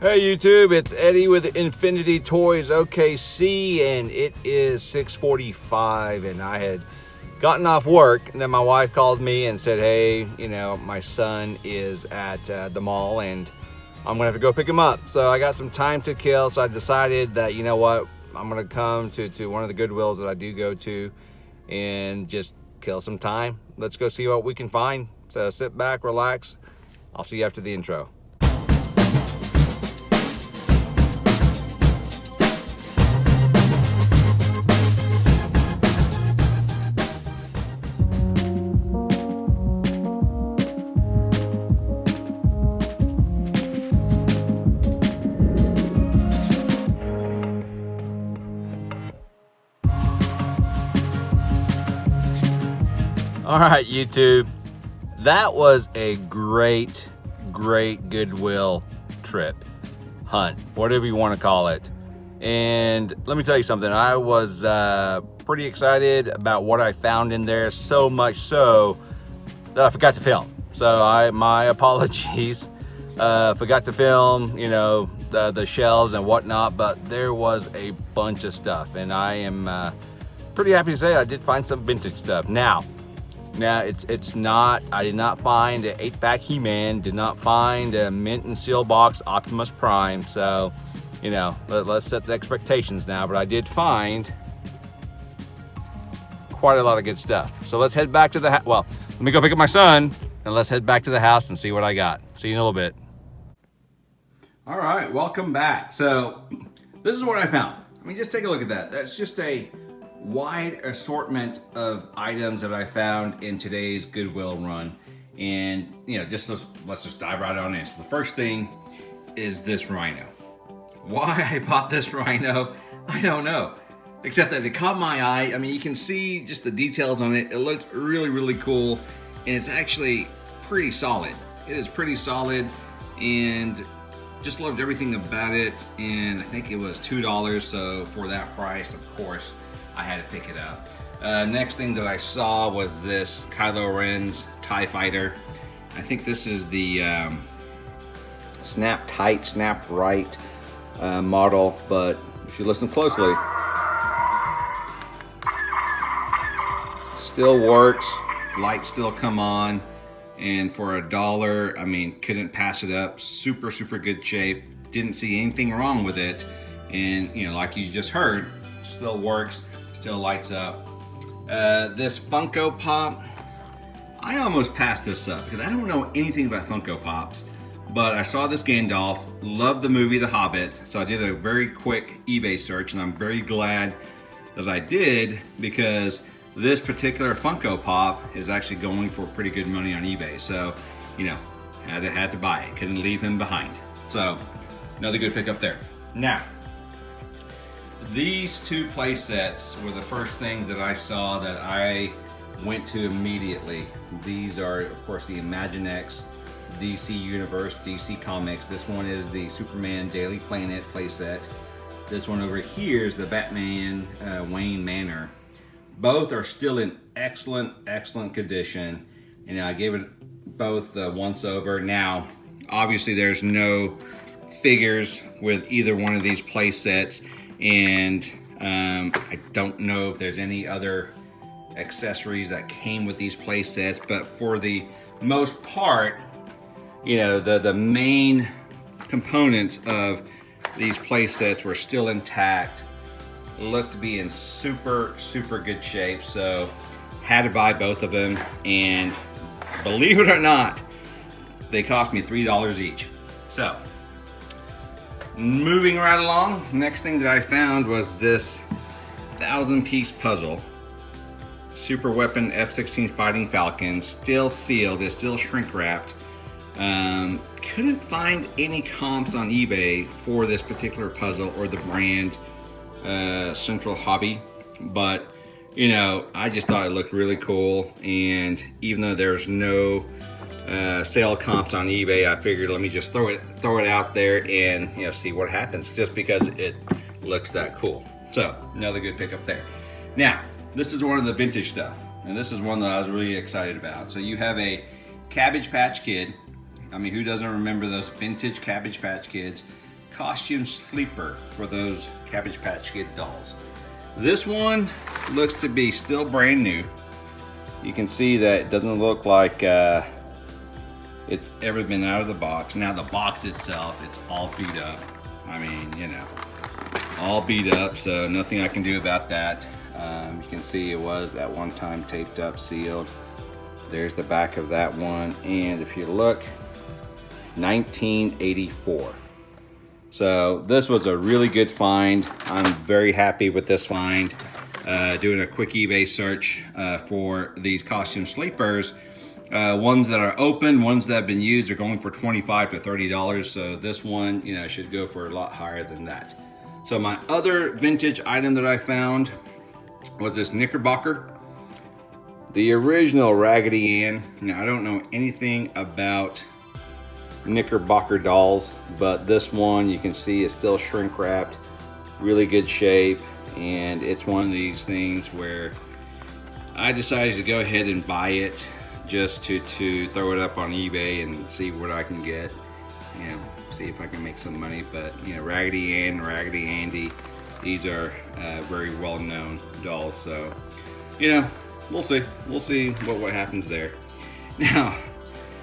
Hey YouTube, it's Eddie with Infinity Toys OKC, and it is 6:45, and I had gotten off work, and then my wife called me and said, hey, my son is at the mall and I'm gonna have to go pick him up. So I got some time to kill, so I decided that, you know what, I'm gonna come to one of the Goodwills that I do go to and just kill some time. Let's go see what we can find. So sit back, relax. I'll see you after the intro. All right, YouTube, that was a great Goodwill trip, hunt, whatever you want to call it. And let me tell you something, I was pretty excited about what I found in there, so much so that I forgot to film. So my apologies, forgot to film, the shelves and whatnot, but there was a bunch of stuff, and I am pretty happy to say I did find some vintage stuff. Now it's not, I did not find an 8-pack He-Man, did not find a mint and seal box Optimus Prime, so, let's set the expectations now, but I did find quite a lot of good stuff. So let's head back to the house. Well, let me go pick up my son, and let's head back to the house and see what I got. See you in a little bit. All right, welcome back. So this is what I found. I mean, just take a look at that. That's just a wide assortment of items that I found in today's Goodwill run, and let's just dive right on in. So the first thing is this rhino. Why I bought this rhino, I don't know, except that it caught my eye. I mean, you can see just the details on it. It looked really cool, and it's actually pretty solid. It is pretty solid, and just loved everything about it. And I think it was $2, so for that price, of course, I had to pick it up. Next thing that I saw was this Kylo Ren's TIE Fighter. I think this is the snap tight, snap right model, but if you listen closely, still works, lights still come on, and for $1, I mean, couldn't pass it up. Super good shape, didn't see anything wrong with it, and like you just heard, still works, still lights up. This Funko Pop, I almost passed this up because I don't know anything about Funko Pops, but I saw this Gandalf, loved the movie The Hobbit, so I did a very quick eBay search, and I'm very glad that I did, because this particular Funko Pop is actually going for pretty good money on eBay. So, had to buy it, couldn't leave him behind. So, another good pickup there. Now, these two play sets were the first things that I saw that I went to immediately. These are, of course, the Imaginext DC Universe, DC Comics. This one is the Superman Daily Planet playset. This one over here is the Batman Wayne Manor. Both are still in excellent condition. I gave it both once over. Now, obviously there's no figures with either one of these play sets, and I don't know if there's any other accessories that came with these play sets, but for the most part, the main components of these play sets were still intact, looked to be in super good shape, so had to buy both of them, and believe it or not, they cost me $3 each. So, moving right along, next thing that I found was this 1,000-piece puzzle. Super Weapon F-16 Fighting Falcon, still sealed, it's still shrink wrapped. Couldn't find any comps on eBay for this particular puzzle or the brand Central Hobby, but I just thought it looked really cool, and even though there's no sale comps on eBay, I figured let me just throw it out there and see what happens, just because it looks that cool. So another good pickup there. Now, this is one of the vintage stuff, and this is one that I was really excited about. So you have a Cabbage Patch Kid. I mean, who doesn't remember those vintage Cabbage Patch Kids? costume sleeper for those Cabbage Patch Kid dolls. This one looks to be still brand new. You can see that it doesn't look like it's ever been out of the box. Now the box itself, it's all beat up. I mean, you know, all beat up, so nothing I can do about that. You can see it was at one time taped up, sealed. There's the back of that one, and if you look, 1984. So this was a really good find. I'm very happy with this find. Doing a quick eBay search for these costume sleepers. Ones that are open, ones that have been used are going for $25 to $30. So this one, you know, should go for a lot higher than that. So my other vintage item that I found was this Knickerbocker. The original Raggedy Ann. Now I don't know anything about Knickerbocker dolls, but this one you can see is still shrink wrapped, really good shape, and it's one of these things where I decided to go ahead and buy it just to throw it up on eBay and see what I can get, you know, see if I can make some money. But you know, Raggedy Ann, Raggedy Andy, these are very well-known dolls, so you know, we'll see what happens there. Now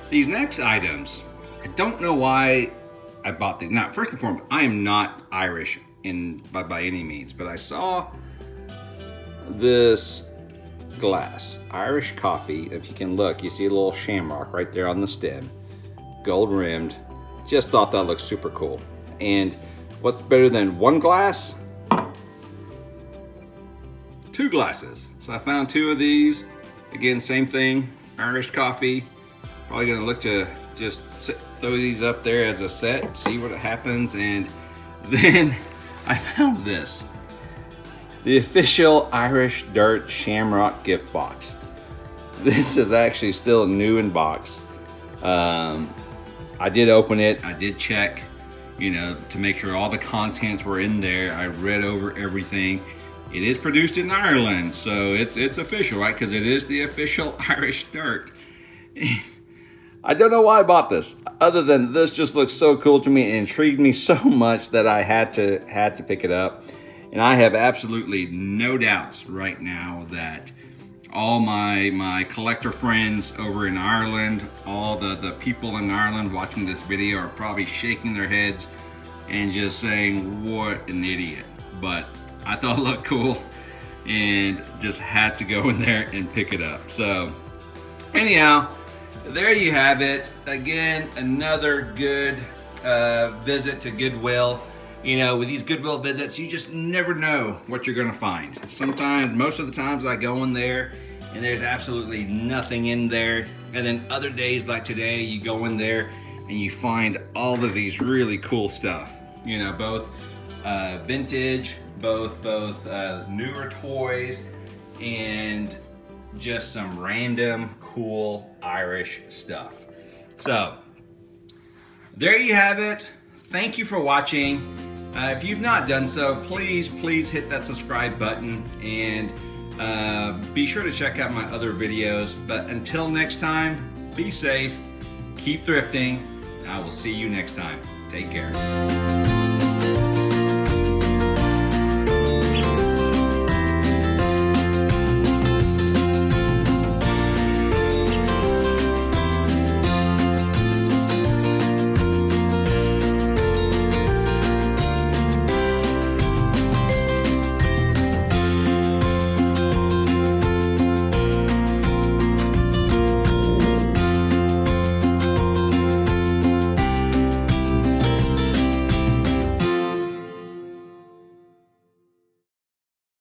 these next items, I don't know why I bought these. Now, first and foremost, I am not Irish by any means, but I saw this glass, Irish coffee. If you can look, you see a little shamrock right there on the stem, gold rimmed. Just thought that looked super cool. And what's better than one glass? Two glasses. So I found two of these. Again, same thing, Irish coffee. Probably gonna look to just throw these up there as a set, see what happens. And then I found this, the official Irish Dirt Shamrock gift box. This is actually still new in box. I did open it, I did check, you know, to make sure all the contents were in there. I read over everything. It is produced in Ireland, so it's official, right? Because it is the official Irish Dirt. I don't know why I bought this, other than this just looks so cool to me and intrigued me so much that I had to pick it up. And I have absolutely no doubts right now that all my collector friends over in Ireland, all the people in Ireland watching this video are probably shaking their heads and just saying, what an idiot. But I thought it looked cool and just had to go in there and pick it up. So anyhow, there you have it. Again, another good visit to Goodwill. You know, with these Goodwill visits, you just never know what you're gonna find. Sometimes, most of the times I go in there and there's absolutely nothing in there. And then other days like today, you go in there and you find all of these really cool stuff. You know, both vintage, both newer toys, and just some random cool Irish stuff. So there you have it. Thank you for watching. If you've not done so, please hit that subscribe button, and be sure to check out my other videos. But until next time, be safe, keep thrifting. I will see you next time. Take care.